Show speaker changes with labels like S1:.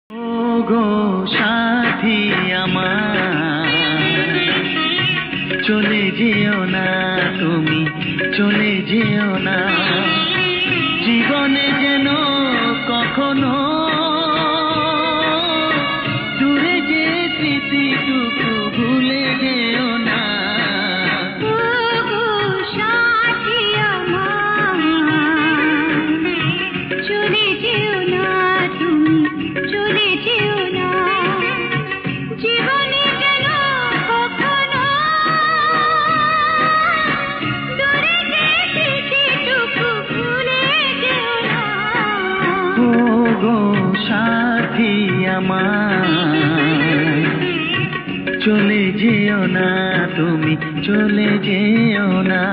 S1: ওগো সাথী আমার, চলে যেও না তুমি, চলে যেও না। জীবনে যেন কখনো দূরে যে স্মৃতিটুকু ভুলে যেও না।
S2: ওগো সাথী আমার, চলে যেও না তুমি, চলে যেও না। জীবনে যেন কখনো দূরে যে স্মৃতিটুকু ভুলে যেও না।
S1: ওগো সাথী আমার, চলে যেও না তুমি, চলে যেও না।